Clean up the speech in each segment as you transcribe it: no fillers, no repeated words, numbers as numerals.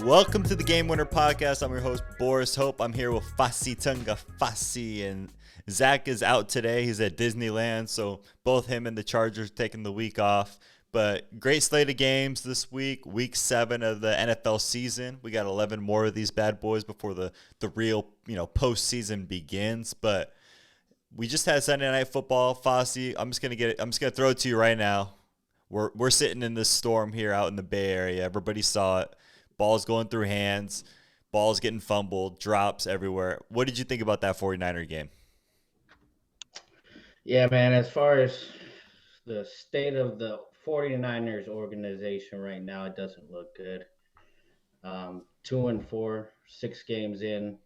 Welcome to the Game Winner Podcast. I'm your host, Boris Hope. I'm here with Fasi Tunga Fasi, and Zach is out today. He's at Disneyland, so both him and the Chargers taking the week off. But great slate of games this week 7 of the NFL season. We got 11 more of these bad boys before the real, postseason begins. But we just had Sunday Night Football. Fasi, I'm just gonna throw it to you right now. We're sitting in this storm here out in the Bay Area. Everybody saw it. Balls going through hands, balls getting fumbled, drops everywhere. What did you think about that 49er game? Yeah, man, as far as the state of the 49ers organization right now, it doesn't look good. 2-4, 6 games in.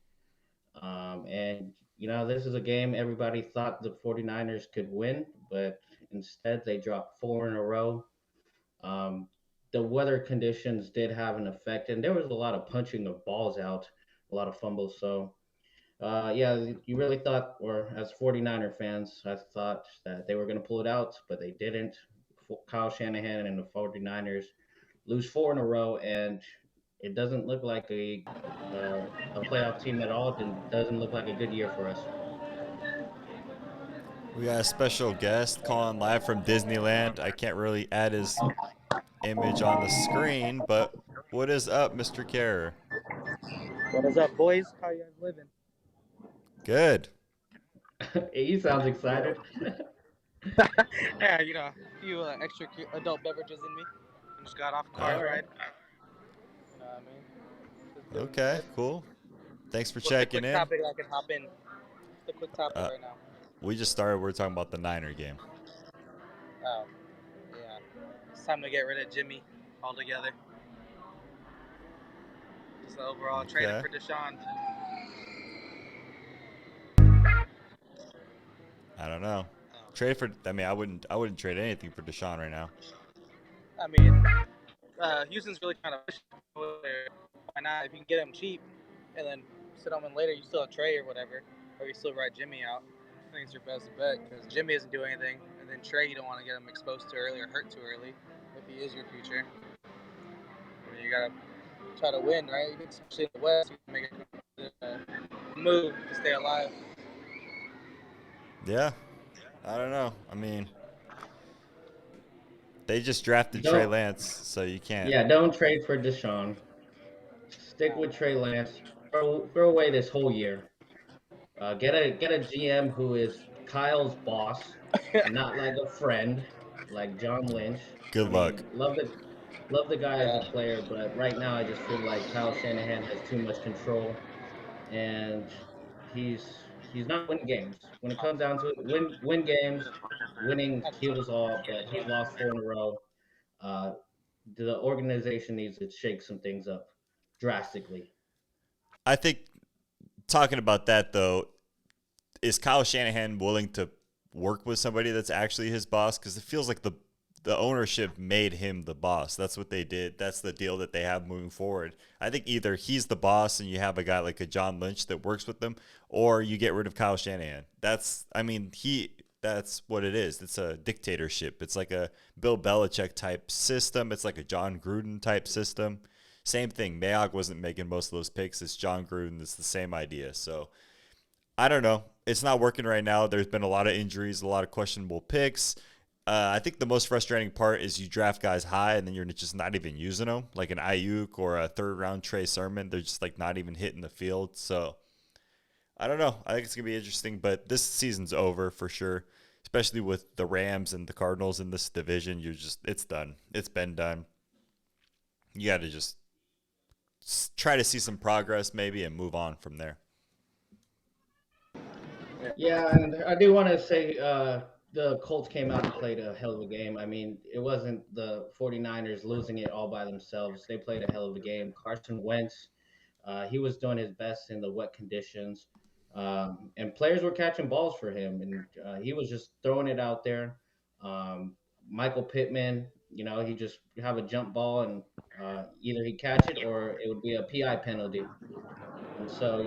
And, this is a game everybody thought the 49ers could win, but instead they dropped 4 in a row. Um, the weather conditions did have an effect, and there was a lot of punching of balls out, a lot of fumbles. So, yeah, you really thought, or as 49er fans, I thought that they were going to pull it out, but they didn't. Kyle Shanahan and the 49ers lose 4 in a row, and it doesn't look like a playoff team at all. It doesn't look like a good year for us. We got a special guest calling live from Disneyland. I can't really add his image on the screen, but what is up, Mr. Kerr? What is up, boys? How you guys living? Good. He sounds excited. Yeah, a few extra adult beverages in me. I just got off a car ride. You know what I mean? Just doing Okay, good. cool. Thanks for What's the checking quick in. topic I can hop in? What's the quick topic right now? We just started. We're talking about the Niner game. Oh, yeah. It's time to get rid of Jimmy altogether. Just the overall trading Okay. for Deshaun. I don't know. I wouldn't trade anything for Deshaun right now. I mean, Houston's really trying to push it. Why not? If you can get him cheap and then sit him in later, you still have Trey or whatever, or you still ride Jimmy out. I think it's your best bet because Jimmy isn't doing anything, and then Trey, you don't want to get him exposed too early or hurt too early if he is your future. I mean, you gotta try to win, right? Especially in the West, you can make a move to stay alive. Yeah. I don't know. I mean, they just drafted Trey Don't, Lance, so you can't. yeah, don't trade for Deshaun. Stick with Trey Lance. Throw away this whole year. Get a GM who is Kyle's boss, not like a friend, like John Lynch. Good I luck. mean, love the guy as a player, but right now I just feel like Kyle Shanahan has too much control, and he's not winning games. When it comes down to it, win games, winning heals all, but he's lost 4 in a row. Uh, the organization needs to shake some things up drastically. I think talking about that though, is Kyle Shanahan willing to work with somebody that's actually his boss? Because it feels like the ownership made him the boss. That's what they did. That's the deal that they have moving forward. I think either he's the boss and you have a guy like a John Lynch that works with them, or you get rid of Kyle Shanahan. That's what it is. It's a dictatorship. It's like a Bill Belichick type system. It's like a John Gruden type system. Same thing. Mayock wasn't making most of those picks. It's John Gruden. It's the same idea. So I don't know. It's not working right now. There's been a lot of injuries, a lot of questionable picks. I think the most frustrating part is you draft guys high and then you're just not even using them, like an Ayuk or a third round Trey Sermon. They're just like not even hitting the field. So I don't know. I think it's gonna be interesting, but this season's over for sure. Especially with the Rams and the Cardinals in this division, it's done. It's been done. You got to just try to see some progress maybe and move on from there. Yeah, and I do want to say the Colts came out and played a hell of a game. I mean, it wasn't the 49ers losing it all by themselves. They played a hell of a game. Carson Wentz, he was doing his best in the wet conditions, and players were catching balls for him, and he was just throwing it out there. Um, Michael Pittman, he just have a jump ball, and either he catch it or it would be a PI penalty. And so,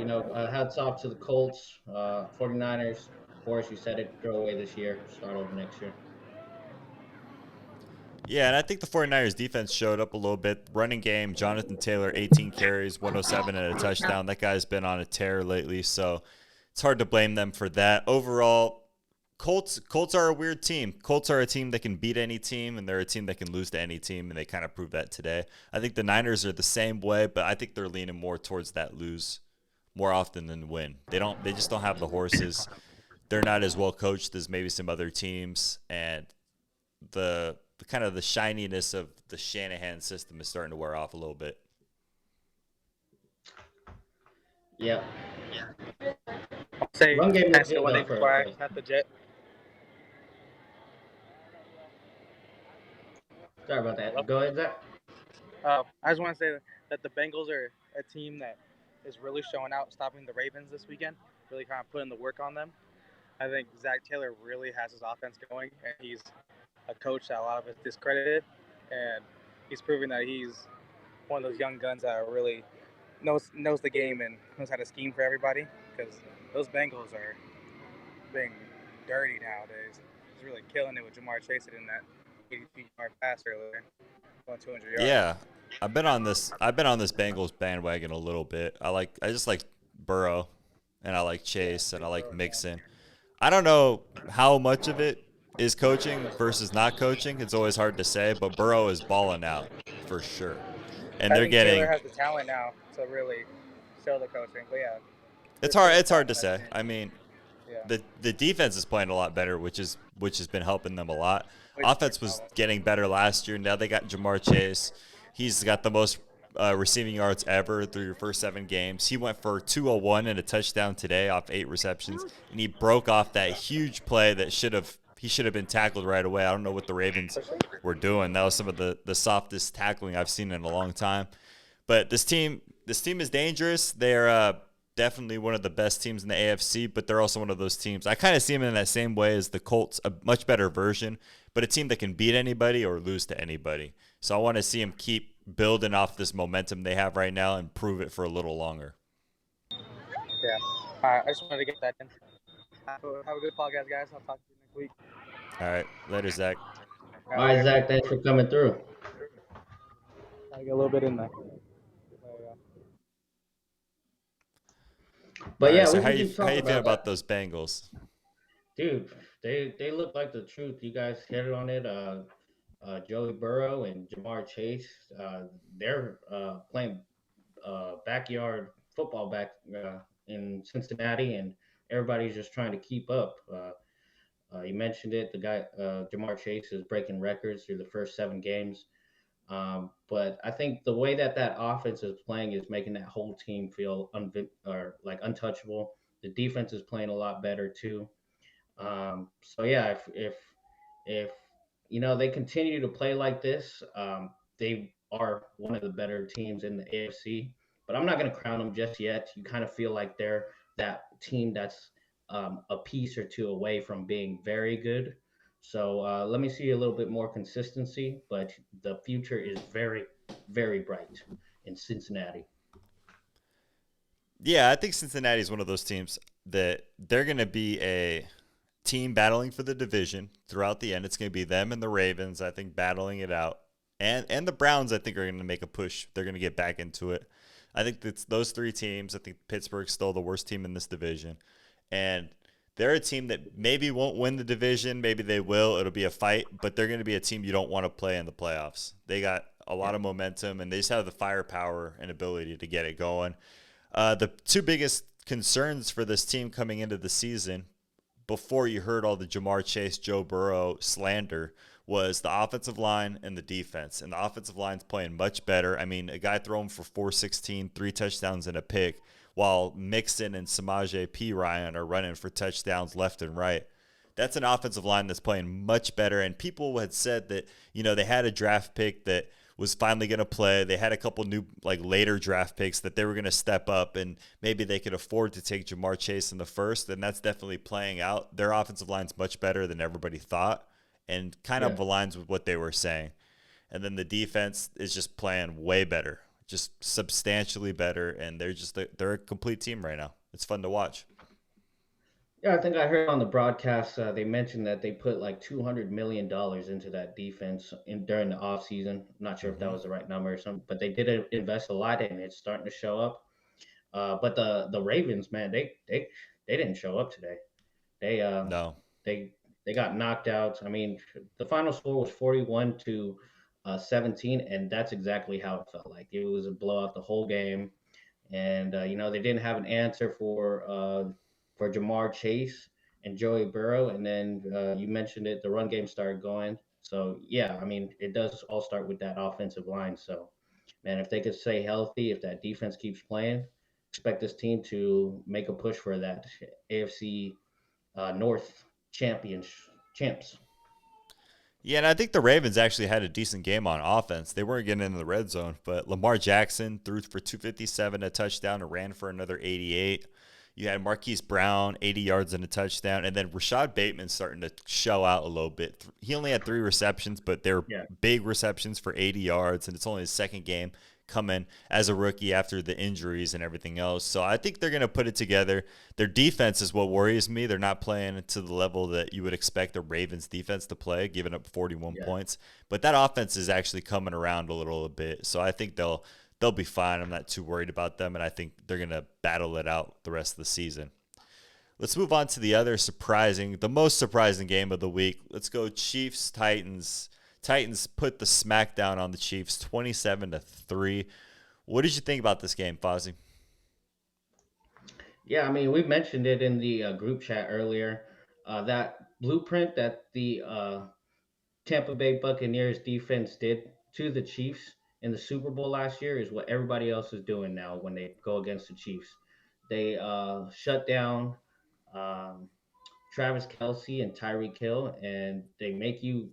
hats off to the Colts, 49ers. Boris, you said it, throw away this year, start over next year. Yeah, and I think the 49ers defense showed up a little bit. Running game, Jonathan Taylor, 18 carries, 107 and a touchdown. That guy's been on a tear lately, so it's hard to blame them for that. Overall, Colts are a weird team. Colts are a team that can beat any team, and they're a team that can lose to any team, and they kind of proved that today. I think the Niners are the same way, but I think they're leaning more towards that lose more often than win. They just don't have the horses. They're not as well coached as maybe some other teams, and the kind of the shininess of the Shanahan system is starting to wear off a little bit. Yeah. Say, Run game can I looked say good one though thing before I for have the jet? sorry about that. Go ahead, Zach. I just want to say that the Bengals are a team that is really showing out, stopping the Ravens this weekend, really kind of putting the work on them. I think Zach Taylor really has his offense going, and he's a coach that a lot of us discredited, and he's proving that he's one of those young guns that really knows the game and knows how to scheme for everybody, because those Bengals are being dirty nowadays. He's really killing it with Jamar Chase in that 80-yard pass earlier, going 200 yards. Yeah, I've been on this Bengals bandwagon a little bit. I just like Burrow, and I like Chase, and I like Mixon. I don't know how much of it is coaching versus not coaching. It's always hard to say, but Burrow is balling out for sure, and I they're think Taylor getting. has the talent now to really show the coaching. But yeah, It's there's still hard. It's hard talent to on that say. team. I mean, Yeah. the defense is playing a lot better, which has been helping them a lot. Which- Offense was getting better last year. Now they got Jamar Chase. He's got the most receiving yards ever through your first 7 games. He went for 201 and a touchdown today off 8 receptions, and he broke off that huge play that he should have been tackled right away. I don't know what the Ravens were doing. That was some of the softest tackling I've seen in a long time. But this team is dangerous. They're definitely one of the best teams in the AFC, but they're also one of those teams. I kind of see them in that same way as the Colts, a much better version, but a team that can beat anybody or lose to anybody. So I want to see them keep building off this momentum they have right now and prove it for a little longer. Yeah. I just wanted to get that in. Have a good podcast, guys. I'll talk to you next week. All right. Later, Zach. All right, Zach. Thanks for coming through. I get a little bit in there. But All yeah, right, so we how can you keep how talking you feel about about those Bengals? dude. They look like the truth. You guys hit it on it. Joey Burrow and Jamar Chase. They're playing backyard football back in Cincinnati, and everybody's just trying to keep up. You mentioned it. The guy Jamar Chase is breaking records through the first 7 games. But I think the way that offense is playing is making that whole team feel like untouchable. The defense is playing a lot better too. So yeah, if they continue to play like this, they are one of the better teams in the AFC. But I'm not going to crown them just yet. You kind of feel like they're that team that's a piece or two away from being very good. So let me see a little bit more consistency, but the future is very, very bright in Cincinnati. Yeah, I think Cincinnati is one of those teams that they're going to be a team battling for the division throughout the end. It's going to be them and the Ravens, I think, battling it out. And the Browns, I think, are going to make a push. They're going to get back into it. I think it's those 3 teams. I think Pittsburgh's still the worst team in this division. And they're a team that maybe won't win the division. Maybe they will. It'll be a fight. But they're going to be a team you don't want to play in the playoffs. They got a lot of momentum, and they just have the firepower and ability to get it going. The 2 biggest concerns for this team coming into the season, before you heard all the Jamar Chase, Joe Burrow slander, was the offensive line and the defense. And the offensive line's playing much better. I mean, a guy throwing for 416, 3 touchdowns and a pick, while Mixon and Samaje P. Ryan are running for touchdowns left and right. That's an offensive line that's playing much better. And people had said that, they had a draft pick that was finally going to play. They had a couple new, later draft picks that they were going to step up, and maybe they could afford to take Jamar Chase in the first, and that's definitely playing out. Their offensive line's much better than everybody thought, and kind of aligns with what they were saying. And then the defense is just playing way better, just substantially better, and they're a complete team right now. It's fun to watch. Yeah, I think I heard on the broadcast they mentioned that they put like $200 million into that defense in during the offseason. I'm not sure if that Hmm. was the right number or something, but they did invest a lot in it. It's starting to show up. But the Ravens, man, they didn't show up today. They No. they they got knocked out. I mean, the final score was 41 to 17, and that's exactly how it felt like. It was a blowout the whole game, and they didn't have an answer for Jamar Chase and Joey Burrow, and then you mentioned it, the run game started going. So yeah, I mean, it does all start with that offensive line. So man, if they could stay healthy, if that defense keeps playing, expect this team to make a push for that AFC North champs. Yeah, and I think the Ravens actually had a decent game on offense. They weren't getting into the red zone, but Lamar Jackson threw for 257, a touchdown, and ran for another 88. You had Marquise Brown, 80 yards and a touchdown, and then Rashad Bateman starting to show out a little bit. He only had 3 receptions, but they were Yeah, big receptions for 80 yards, and it's only his second game coming as a rookie after the injuries and everything else. So I think they're going to put it together. Their defense is what worries me. They're not playing to the level that you would expect the Ravens defense to play, giving up 41 yeah. points. But that offense is actually coming around a little bit. So I think they'll be fine. I'm not too worried about them, and I think they're going to battle it out the rest of the season. Let's move on to the most surprising game of the week. Let's go Chiefs Titans. Titans put the smackdown on the Chiefs 27-3. What did you think about this game, Fozzie? Yeah, I mean, we mentioned it in the group chat earlier. That blueprint that the Tampa Bay Buccaneers defense did to the Chiefs in the Super Bowl last year is what everybody else is doing now when they go against the Chiefs. They shut down um, Travis Kelsey and Tyreek Hill, and they make you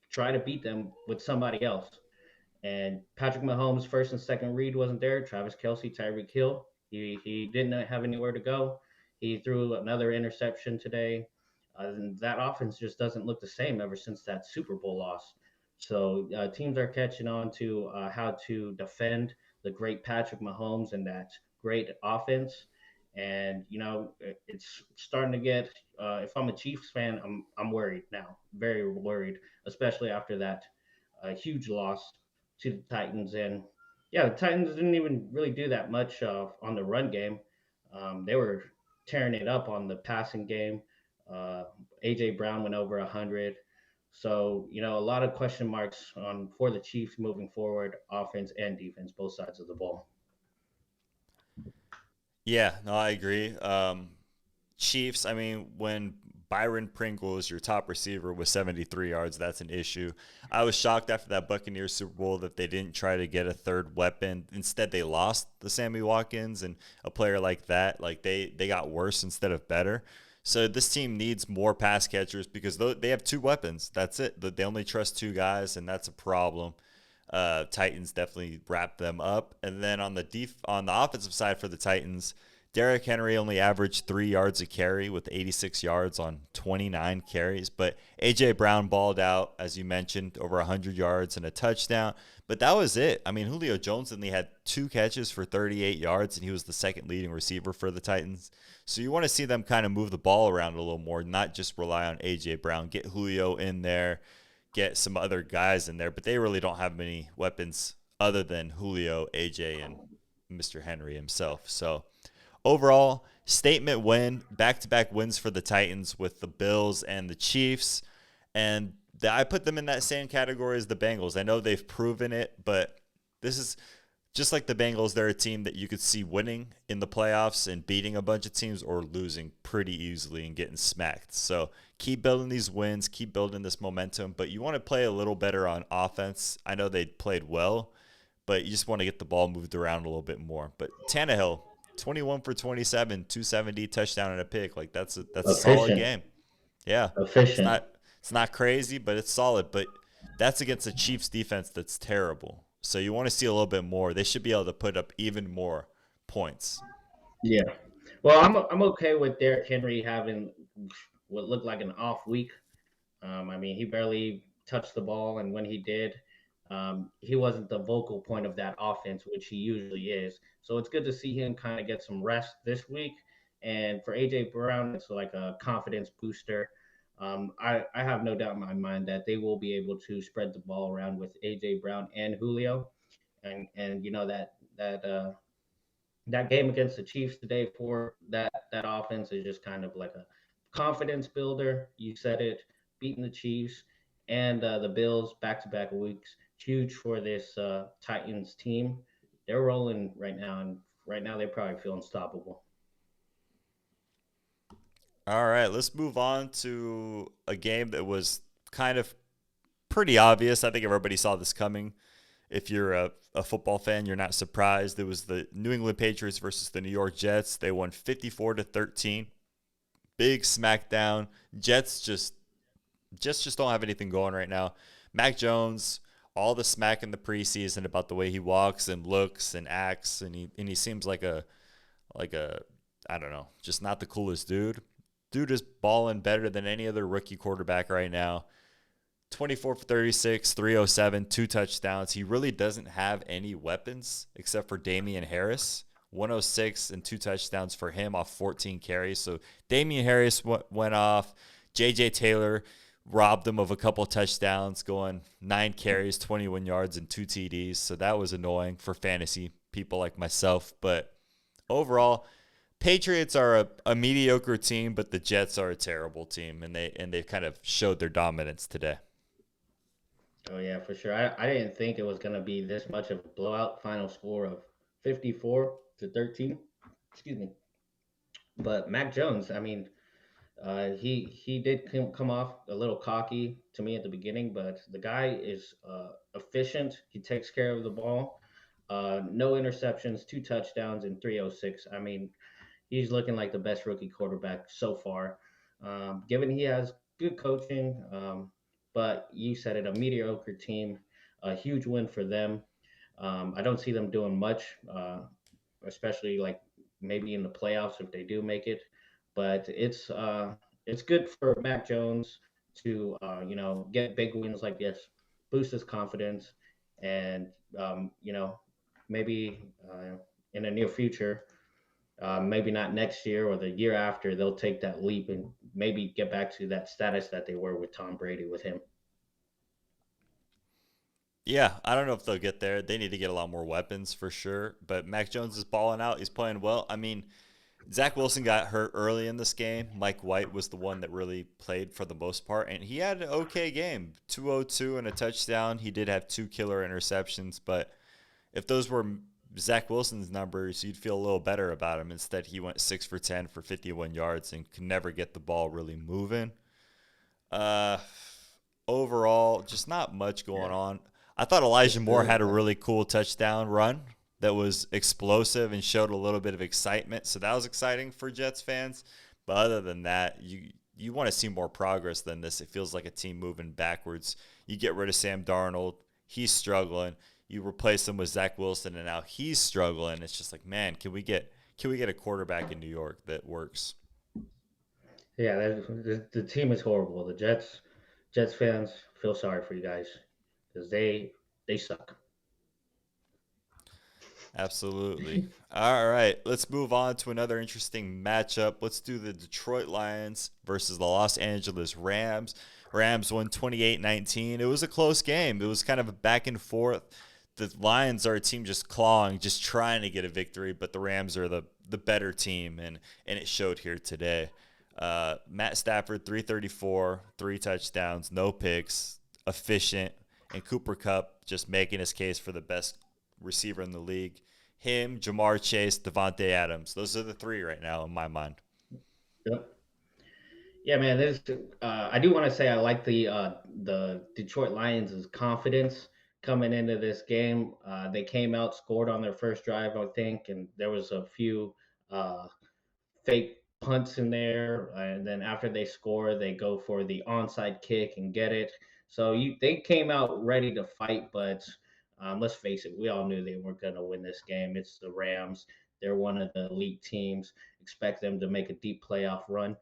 try to beat them with somebody else. And Patrick Mahomes' first and second read wasn't there. Travis Kelsey, Tyreek Hill, he didn't have anywhere to go. He threw another interception today. And that offense just doesn't look the same ever since that Super Bowl loss. So teams are catching on to how to defend the great Patrick Mahomes and that great offense. And it's starting to get. If I'm a Chiefs fan, I'm worried now, very worried, especially after that huge loss to the Titans. And yeah, the Titans didn't even really do that much on the run game. They were tearing it up on the passing game. Uh, AJ Brown went over 100. So a lot of question marks on for the Chiefs moving forward, offense and defense, both sides of the ball. Yeah, no, I agree. Chiefs, I mean, when Byron Pringles, your top receiver, with 73 yards, that's an issue. I was shocked after that Buccaneers Super Bowl that they didn't try to get a third weapon. Instead, they lost the Sammy Watkins and a player like that. Like they got worse instead of better. So this team needs more pass catchers because they have two weapons. That's it. They only trust two guys, and that's a problem. Titans definitely wrapped them up. And then on the offensive side for the Titans, Derrick Henry only averaged 3 yards a carry with 86 yards on 29 carries. But A.J. Brown balled out, as you mentioned, over 100 yards and a touchdown. But that was it. I mean, Julio Jones only had 2 catches for 38 yards, and he was the second leading receiver for the Titans. So you want to see them kind of move the ball around a little more, not just rely on A.J. Brown. Get Julio in there, get some other guys in there. But they really don't have many weapons other than Julio, A.J., and Mr. Henry himself. So overall, statement win, back-to-back wins for the Titans with the Bills and the Chiefs. And I put them in that same category as the Bengals. I know they've proven it, but this is just like the Bengals. They're a team that you could see winning in the playoffs and beating a bunch of teams or losing pretty easily and getting smacked. So keep building these wins, keep building this momentum, but you want to play a little better on offense. I know they played well, but you just want to get the ball moved around a little bit more. But Tannehill, 21 for 27, 270, touchdown and a pick. Like that's a solid Efficient, game. Yeah. It's efficient. not it's not crazy, but it's solid. But that's against a Chiefs defense that's terrible. So you want to see a little bit more. They should be able to put up even more points. Yeah. Well, I'm okay with Derrick Henry having what looked like an off week. I mean, he barely touched the ball, and when he did, he wasn't the vocal point of that offense, which he usually is. So it's good to see him kind of get some rest this week And for AJ Brown, it's like a confidence booster. I have no doubt in my mind that they will be able to spread the ball around with AJ Brown and Julio, and that game against the Chiefs today for that offense is just kind of like a confidence builder. You said it, beating the Chiefs and the Bills back to back weeks, huge for this Titans team. They're rolling right now, and right now they probably feel unstoppable. All right, let's move on to a game that was kind of pretty obvious. I think everybody saw this coming. If you're a football fan, you're not surprised. It was the New England Patriots versus the New York Jets. They won 54-13. Big smackdown. Jets just don't have anything going right now. Mac Jones, all the smack in the preseason about the way he walks and looks and acts, and he seems like a I don't know, just not the coolest dude. Dude is balling better than any other rookie quarterback right now. 24 for 36, 307, two touchdowns. He really doesn't have any weapons except for Damien Harris. 106 and two touchdowns for him off 14 carries. So Damien Harris went off. J.J. Taylor robbed him of a couple touchdowns, going 9 carries, 21 yards, and 2 TDs. So that was annoying for fantasy people like myself. But overall, Patriots are a mediocre team, but the Jets are a terrible team, and they kind of showed their dominance today. Oh yeah, for sure. I didn't think it was gonna be this much of a blowout. Final score of 54-13. Excuse me. But Mac Jones, I mean, he did come off a little cocky to me at the beginning, but the guy is efficient. He takes care of the ball. No interceptions, two touchdowns, and 306. I mean, he's looking like the best rookie quarterback so far. Given he has good coaching, but you said it, a mediocre team, a huge win for them. I don't see them doing much, especially like maybe in the playoffs if they do make it. But it's good for Mac Jones to get big wins like this, boost his confidence, and maybe in the near future, maybe not next year or the year after, they'll take that leap and maybe get back to that status that they were with Tom Brady with him. Yeah, I don't know if they'll get there. They need to get a lot more weapons for sure. But Mac Jones is balling out. He's playing well. I mean, Zach Wilson got hurt early in this game. Mike White was the one that really played for the most part, and he had an okay game. 202 and a touchdown. He did have two killer interceptions, but if those were Zach Wilson's numbers, you'd feel a little better about him. Instead, he went 6 for 10 for 51 yards and could never get the ball really moving. Uh, Overall, just not much going Yeah, on. I thought Elijah just Moore very had a bad. really cool touchdown run that was explosive and showed a little bit of excitement. So that was exciting for Jets fans. But other than that, you want to see more progress than this. It feels like a team moving backwards. You get rid of Sam Darnold, he's struggling. You replace him with Zach Wilson, and now he's struggling. It's just like, man, can we get a quarterback in New York that works? Yeah, the team is horrible. The Jets fans feel sorry for you guys because they suck. Absolutely. All right, let's move on to another interesting matchup. Let's do the Detroit Lions versus the Los Angeles Rams. Rams won 28-19. It was a close game. It was kind of a back and forth. The Lions are a team just clawing, just trying to get a victory, but the Rams are the better team, and it showed here today. Matt Stafford, 334, three touchdowns, no picks, efficient, and Cooper Cup just making his case for the best receiver in the league. Him, Jamar Chase, Devontae Adams. Those are the three right now in my mind. Yep. Yeah, man. I do want to say I like the Detroit Lions' confidence coming into this game. They came out, scored on their first drive, I think, and there was a few uh, fake punts in there, and then after they score, they go for the onside kick and get it. So they came out ready to fight, but let's face it, we all knew they weren't going to win this game. It's the Rams. They're one of the elite teams. Expect them to make a deep playoff run.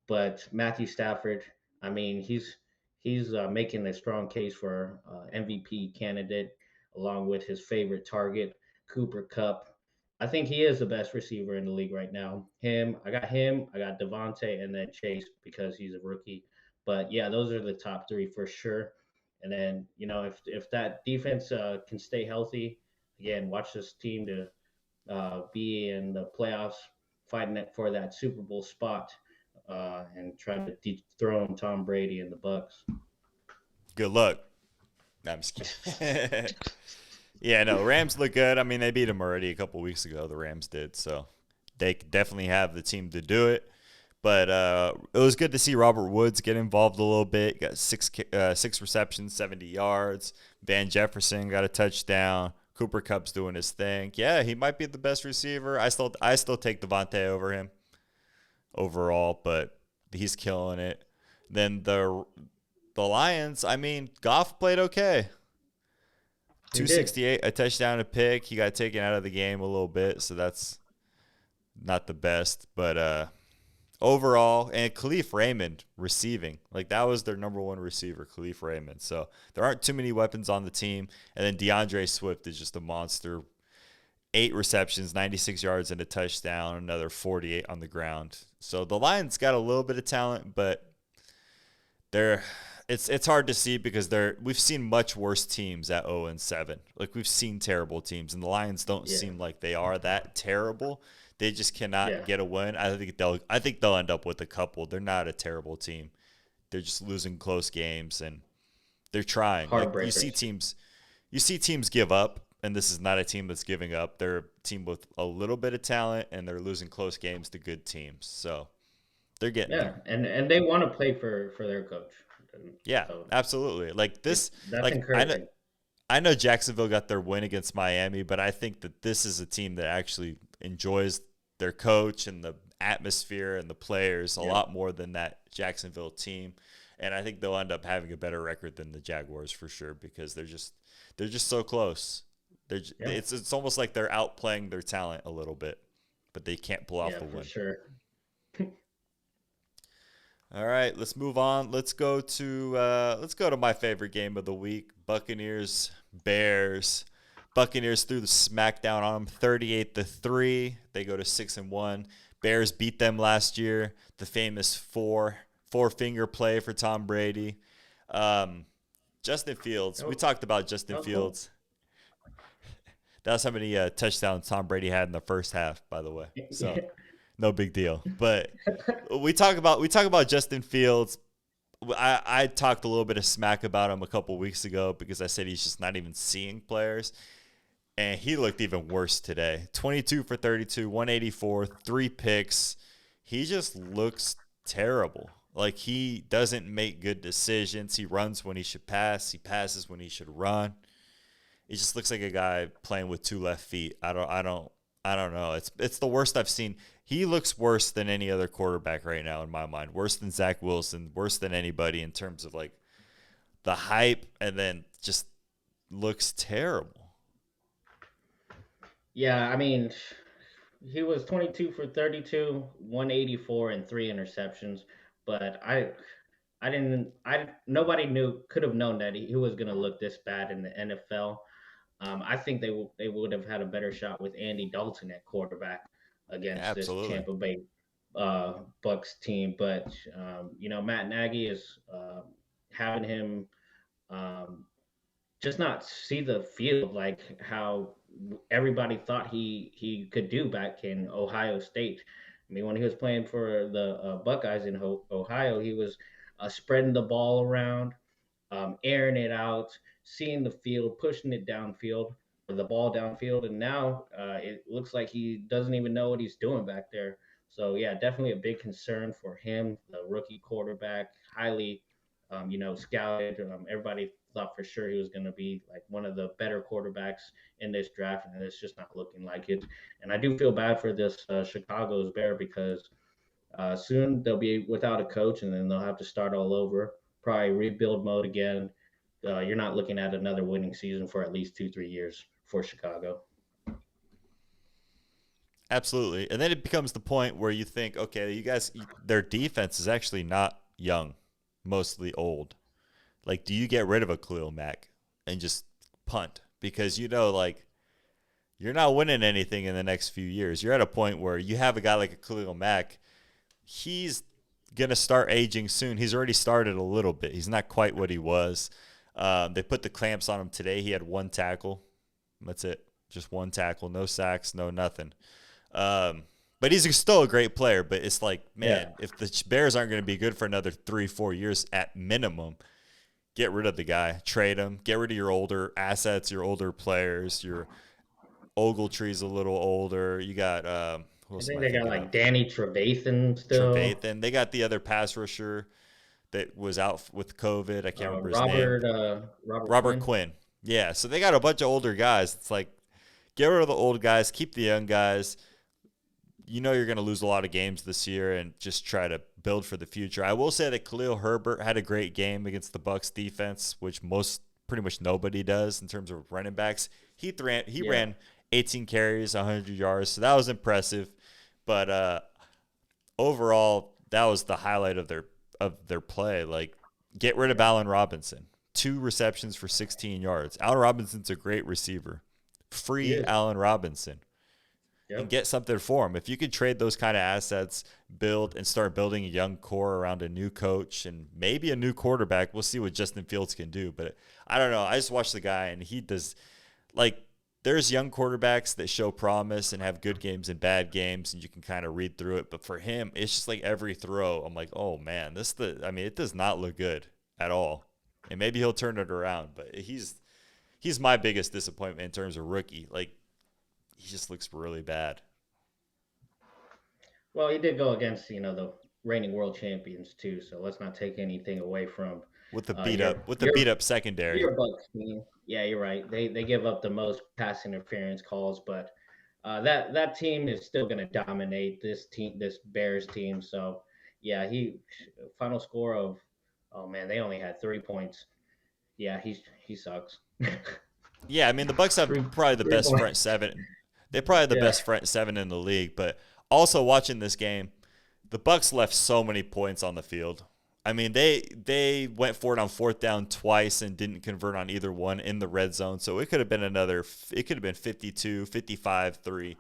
But Matthew Stafford, I mean, he's making a strong case for MVP candidate, along with his favorite target, Cooper Cup. I think he is the best receiver in the league right now. Him, I got Devontae, and then Chase because he's a rookie. But yeah, those are the top three for sure. And then if that defense can stay healthy, again, watch this team to be in the playoffs, fighting it for that Super Bowl spot, and try to dethrone Tom Brady and the Bucks. Good luck. No, I'm just kidding. Yeah, no, Rams look good. I mean, they beat them already a couple weeks ago. The Rams did, so they definitely have the team to do it. But it was good to see Robert Woods get involved a little bit. Got six receptions, 70 yards. Van Jefferson got a touchdown. Cooper Kupp's doing his thing. Yeah, he might be the best receiver. I still take Devontae over him overall, but he's killing it. Then the Lions. I mean, Goff played okay. He did. 268, a touchdown, a pick. He got taken out of the game a little bit, so that's not the best. But overall, and Khalif Raymond receiving. Like, that was their number one receiver, Khalif Raymond. So there aren't too many weapons on the team. And then DeAndre Swift is just a monster. 8 receptions, 96 yards, and a touchdown, another 48 on the ground. So the Lions got a little bit of talent, but it's hard to see because we've seen much worse teams at 0-7. Like, we've seen terrible teams, and the Lions don't Yeah. seem like they are that terrible. They just cannot Yeah. get a win. I think they'll end up with a couple. They're not a terrible team. They're just losing close games, and they're trying. Like, you see teams give up, and this is not a team that's giving up. They're a team with a little bit of talent, and they're losing close games to good teams. So they're getting Yeah, there. and they want to play for their coach. And Yeah, so absolutely. Like this, that's like I know, encouraging. I know Jacksonville got their win against Miami, but I think that this is a team that actually enjoys their coach and the atmosphere and the players a Yeah. lot more than that Jacksonville team. And I think they'll end up having a better record than the Jaguars for sure because they're just so close. Yeah. It's almost like they're outplaying their talent a little bit, but they can't pull off Yeah, the for win. sure. All right, let's move on. Let's go to my favorite game of the week: Buccaneers Bears. Buccaneers threw the smackdown on them, 38-3. They go to 6-1. Bears beat them last year. The famous four finger play for Tom Brady. Justin Fields. We Oh, talked about Justin oh, cool. Fields. That's how many touchdowns Tom Brady had in the first half, by the way. So no big deal. But we talk about Justin Fields. I talked a little bit of smack about him a couple weeks ago because I said he's just not even seeing players, and he looked even worse today. 22 for 32, 184, 3 picks. He just looks terrible. Like, he doesn't make good decisions. He runs when he should pass. He passes when he should run. It just looks like a guy playing with 2 left feet. I don't know. It's the worst I've seen. He looks worse than any other quarterback right now in my mind. Worse than Zach Wilson, worse than anybody in terms of like the hype, and then just looks terrible. Yeah, I mean, he was 22 for 32, 184, and 3 interceptions. But I didn't, I nobody could have known that he was going to look this bad in the NFL. I think they would have had a better shot with Andy Dalton at quarterback against this Absolutely. Tampa Bay Bucks team. But Matt Nagy is having him um, just not see the field like how everybody thought he could do back in Ohio State. I mean, when he was playing for the Buckeyes in Ohio, he was spreading the ball around, airing it out, seeing the field, pushing it downfield, or the ball downfield, and now it looks like he doesn't even know what he's doing back there. So yeah, definitely a big concern for him, the rookie quarterback, highly, scouted. Everybody thought for sure he was going to be like one of the better quarterbacks in this draft, and it's just not looking like it. And I do feel bad for this Chicago's Bear because soon they'll be without a coach, and then they'll have to start all over, probably rebuild mode again. You're not looking at another winning season for at least 2-3 years for Chicago. Absolutely. And then it becomes the point where you think, okay, you guys, their defense is actually not young, mostly old. Like, do you get rid of a Khalil Mack and just punt? Because, like, you're not winning anything in the next few years. You're at a point where you have a guy like a Khalil Mack. He's going to start aging soon. He's already started a little bit. He's not quite what he was. They put the clamps on him today. He had 1 tackle. That's it. Just 1 tackle. No sacks, no nothing. But he's still a great player. But it's like, man, if the Bears aren't going to be good for another 3-4 years at minimum, get rid of the guy. Trade him. Get rid of your older assets, your older players. Your Ogletree's a little older. You got I think they got like Danny Trevathan still. Trevathan. They got the other pass rusher that was out with COVID. I can't remember his name. Robert Quinn. Yeah, so they got a bunch of older guys. It's like, get rid of the old guys, keep the young guys. You know you're going to lose a lot of games this year, and just try to build for the future. I will say that Khalil Herbert had a great game against the Bucs defense, which pretty much nobody does in terms of running backs. He ran 18 carries, 100 yards, so that was impressive. But overall, that was the highlight of their play. Like, get rid of Allen Robinson. 2 receptions for 16 yards. Allen Robinson's a great receiver. Free Allen Robinson. And get something for him. If you could trade those kind of assets, build and start building a young core around a new coach and maybe a new quarterback, we'll see what Justin Fields can do. But I don't know. I just watched the guy, and he does, like, there's young quarterbacks that show promise and have good games and bad games, and you can kind of read through it. But for him, it's just like every throw, I'm like, oh man, it does not look good at all. And maybe he'll turn it around, but he's my biggest disappointment in terms of rookie. Like, he just looks really bad. Well, he did go against, the reigning world champions too, so let's not take anything away from with the beat up secondary. Your Bucs team. Yeah, you're right. They give up the most pass interference calls, but that team is still going to dominate this Bears team. So yeah, final score of, oh man, they only had 3 points. Yeah, he sucks. Yeah, I mean the Bucs have probably the best front seven. They probably have the best front seven in the league. But also watching this game, the Bucs left so many points on the field. I mean, they went for it on 4th down twice and didn't convert on either one in the red zone. So it could have been it could have been 52, 55, 3.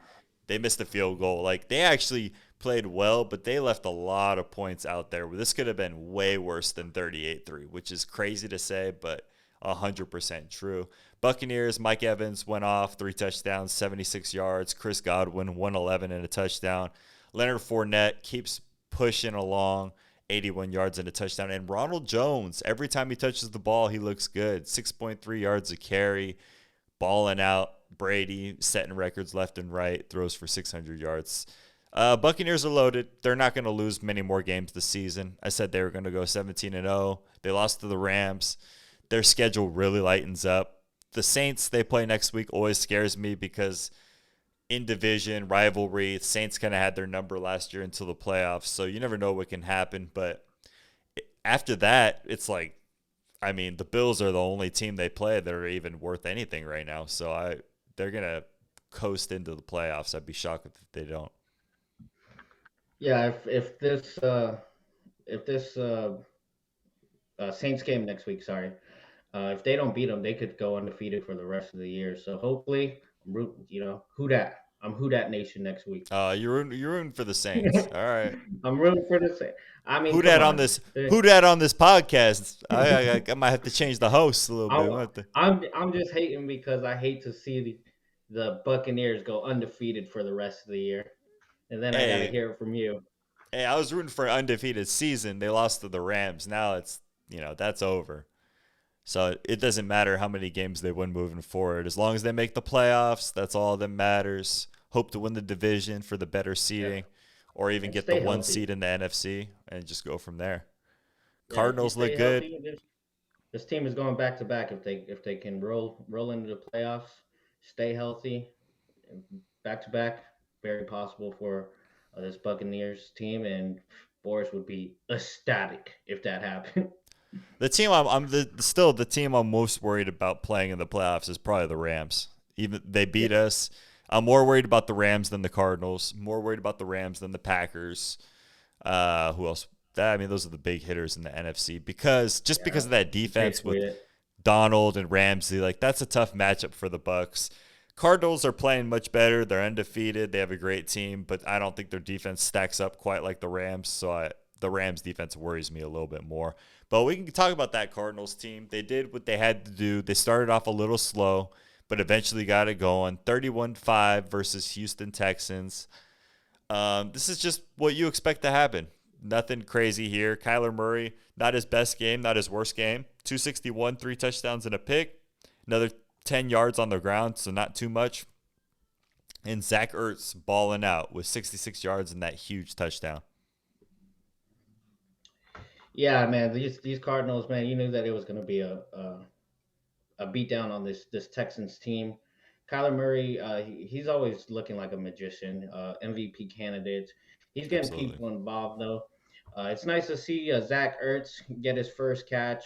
They missed a field goal. Like, they actually played well, but they left a lot of points out there. This could have been way worse than 38-3, which is crazy to say, but 100% true. Buccaneers, Mike Evans went off, 3 touchdowns, 76 yards. Chris Godwin, 111 and a touchdown. Leonard Fournette keeps pushing along, 81 yards and a touchdown. And Ronald Jones, every time he touches the ball, he looks good. 6.3 yards a carry, balling out. Brady setting records left and right, throws for 600 yards. Buccaneers are loaded. They're not going to lose many more games this season. I said they were going to go 17-0. They lost to the Rams. Their schedule really lightens up. The Saints, they play next week, always scares me because in division, rivalry, Saints kind of had their number last year until the playoffs, so you never know what can happen. But after that, it's like, I mean, the Bills are the only team they play that are even worth anything right now, so they're going to coast into the playoffs. I'd be shocked if they don't. Yeah, if this Saints game next week, if they don't beat them, they could go undefeated for the rest of the year. So hopefully, who dat? I'm who dat nation next week. You're rooting for the Saints. All right. I'm rooting for the Saints. I mean, who dat on this podcast? I might have to change the host a little bit. I'm just hating because I hate to see the Buccaneers go undefeated for the rest of the year, and then I gotta hear it from you. Hey, I was rooting for an undefeated season. They lost to the Rams. Now it's that's over. So it doesn't matter how many games they win moving forward. As long as they make the playoffs, that's all that matters. Hope to win the division for the better seeding, or even get the 1 seed in the NFC and just go from there. Cardinals look good. This team is going back to back. If they can roll into the playoffs, stay healthy, back to back, very possible for this Buccaneers team, and Boris would be ecstatic if that happened. The team the team I'm most worried about playing in the playoffs is probably the Rams. Even they beat us. I'm more worried about the Rams than the Cardinals. More worried about the Rams than the Packers. Who else? Those are the big hitters in the NFC because of that defense with Donald and Ramsey. Like, that's a tough matchup for the Bucs. Cardinals are playing much better. They're undefeated. They have a great team, but I don't think their defense stacks up quite like the Rams. The Rams defense worries me a little bit more. But we can talk about that Cardinals team. They did what they had to do. They started off a little slow, but eventually got it going. 31-5 versus Houston Texans. This is just what you expect to happen. Nothing crazy here. Kyler Murray, not his best game, not his worst game. 261, 3 touchdowns and a pick. Another 10 yards on the ground, so not too much. And Zach Ertz balling out with 66 yards and that huge touchdown. Yeah, man, these Cardinals, man, you knew that it was going to be a beatdown on this Texans team. Kyler Murray, he's always looking like a magician, MVP candidate. He's getting Absolutely. people involved though. It's nice to see Zach Ertz get his first catch,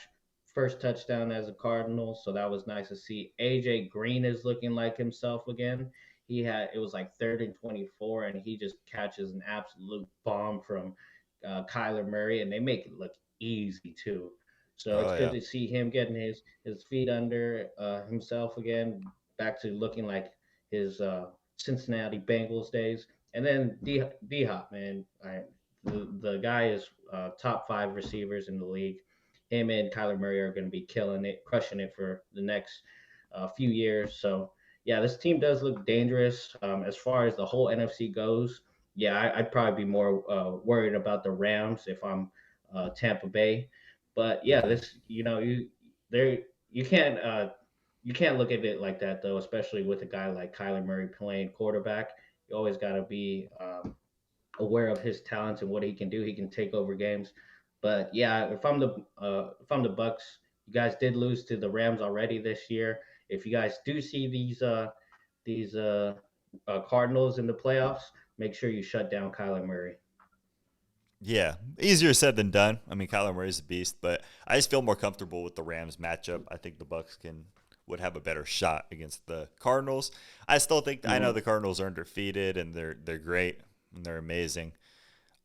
first touchdown as a Cardinal. So that was nice to see. AJ Green is looking like himself again. It was like 3rd and 24, and he just catches an absolute bomb from Kyler Murray, and they make it look easy too. So it's Oh, good yeah. to see him getting his feet under himself again, back to looking like his Cincinnati Bengals days. And then D Hop, man, the guy is top 5 receivers in the league. Him and Kyler Murray are going to be killing it, crushing it for the next few years. So yeah, this team does look dangerous. As far as the whole NFC goes, yeah, I'd probably be more worried about the Rams if I'm Tampa Bay. But yeah, Hmm. this there you can't you can't look at it like that though, especially with a guy like Kyler Murray playing quarterback. You always got to be aware of his talents and what he can do. He can take over games. But yeah, if I'm the Bucks, you guys did lose to the Rams already this year. If you guys do see these Cardinals in the playoffs, make sure you shut down Kyler Murray. Yeah, easier said than done. I mean, Kyler Murray's a beast, but I just feel more comfortable with the Rams matchup. I think the Bucks would have a better shot against the Cardinals. I still think I know Mm-hmm. the Cardinals are undefeated and they're great and they're amazing.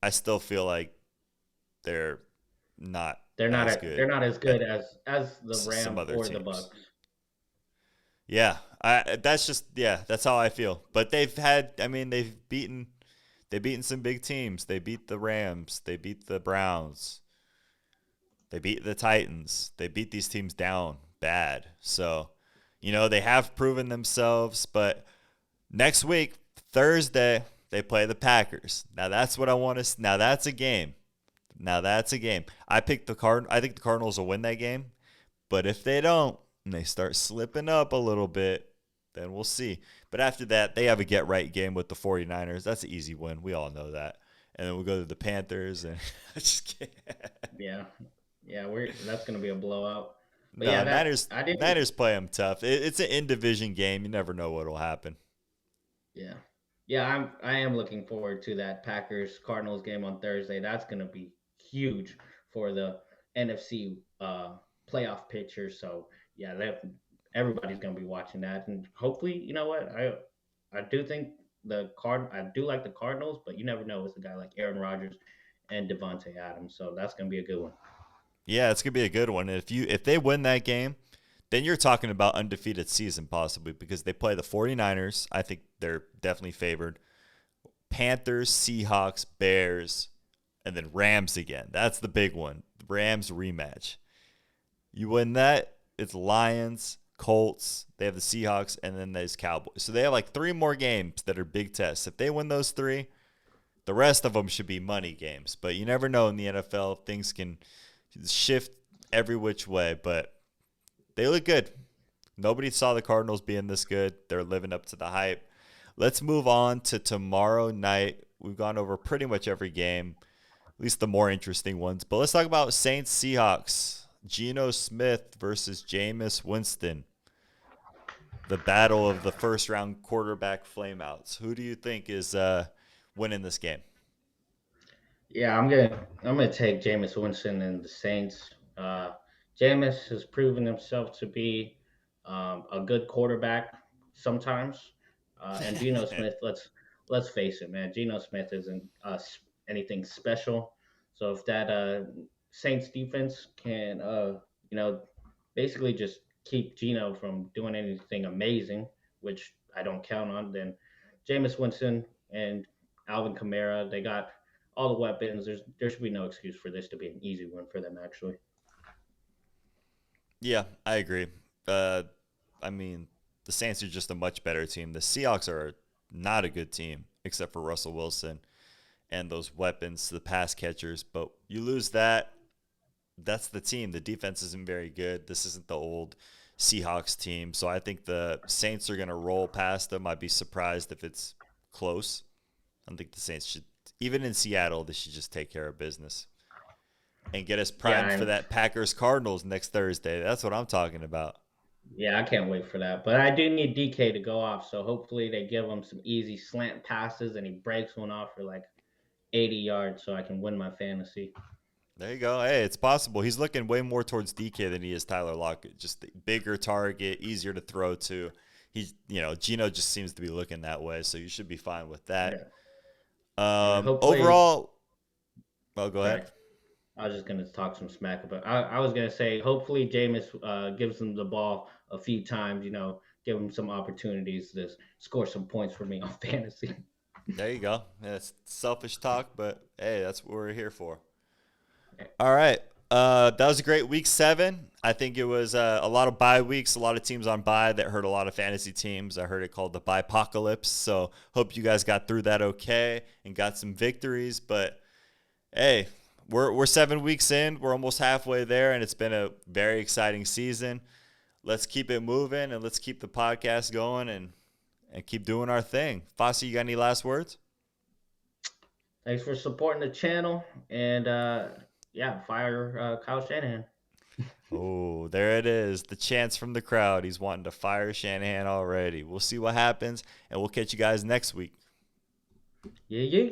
I still feel like they're not as They're good not as as good as the some Rams other or the teams. Bucks. Yeah, I that's just yeah, that's how I feel. But they've beaten some big teams. They beat the Rams, they beat the Browns, they beat the Titans. They beat these teams down bad. So, they have proven themselves, but next week, Thursday, they play the Packers. Now that's what I want to now that's a game. Now that's a game. I think the Cardinals will win that game. But if they don't, and they start slipping up a little bit, then we'll see. But after that, they have a get right game with the 49ers. That's an easy win. We all know that. And then we'll go to the Panthers and I just can't. Yeah, yeah, we're that's gonna be a blowout. But yeah, No, that Niners I didn't. Niners play them tough. It's an in division game. You never know what'll happen. Yeah. Yeah, I am looking forward to that Packers Cardinals game on Thursday. That's going to be huge for the NFC playoff picture. So, yeah, everybody's going to be watching that, and hopefully, you know what? I do think I do like the Cardinals, but you never know with a guy like Aaron Rodgers and Devontae Adams. So, that's going to be a good one. Yeah, it's gonna be a good one. And if they win that game, then you're talking about undefeated season possibly because they play the 49ers. I think they're definitely favored. Panthers, Seahawks, Bears, and then Rams again. That's the big one. Rams rematch. You win that, it's Lions, Colts, they have the Seahawks, and then there's Cowboys. So they have like 3 more games that are big tests. If they win those 3, the rest of them should be money games. But you never know in the NFL. Things can shift every which way, but they look good. Nobody saw the Cardinals being this good. They're living up to the hype. Let's move on to tomorrow night. We've gone over pretty much every game, at least the more interesting ones. But let's talk about Saints Seahawks. Geno Smith versus Jameis Winston. The battle of the first round quarterback flameouts. Who do you think is winning this game? Yeah, I'm gonna take Jameis Winston and the Saints. Jameis has proven himself to be a good quarterback sometimes, and Geno Smith. Let's face it, man. Geno Smith isn't anything special. So if that Saints defense can, you know, basically just keep Geno from doing anything amazing, which I don't count on, then Jameis Winston and Alvin Kamara, they got all the weapons. There should be no excuse for this to be an easy win for them, actually. Yeah, I agree. Uh, I mean, the Saints are just a much better team. The Seahawks are not a good team, except for Russell Wilson and those weapons, the pass catchers. But you lose that, that's the team. The defense isn't very good. This isn't the old Seahawks team. So I think the Saints are going to roll past them. I'd be surprised if it's close. I think the Saints should, even in Seattle, they should just take care of business and get us primed for that Packers Cardinals next Thursday. That's what I'm talking about. Yeah, I can't wait for that. But I do need DK to go off, so hopefully they give him some easy slant passes and he breaks one off for like 80 yards so I can win my fantasy. There you go. Hey, it's possible. He's looking way more towards DK than he is Tyler Lockett. Just the bigger target, easier to throw to. Geno just seems to be looking that way, so you should be fine with that. Yeah. Overall, go ahead. I was just going to talk some smack about. I was going to say, hopefully Jameis gives him the ball a few times. Give him some opportunities to score some points for me on fantasy. There you go. Yeah, it's selfish talk, but hey, that's what we're here for. All right. That was a great week 7. I think it was a lot of bye weeks, a lot of teams on bye that hurt a lot of fantasy teams. I heard it called the bye-pocalypse. So hope you guys got through that okay and got some victories. But hey, we're 7 weeks in. We're almost halfway there, and it's been a very exciting season. Let's keep it moving, and let's keep the podcast going and keep doing our thing. Fasi, you got any last words? Thanks for supporting the channel, and fire Kyle Shanahan. Oh, there it is. The chants from the crowd. He's wanting to fire Shanahan already. We'll see what happens, and we'll catch you guys next week. Yeah.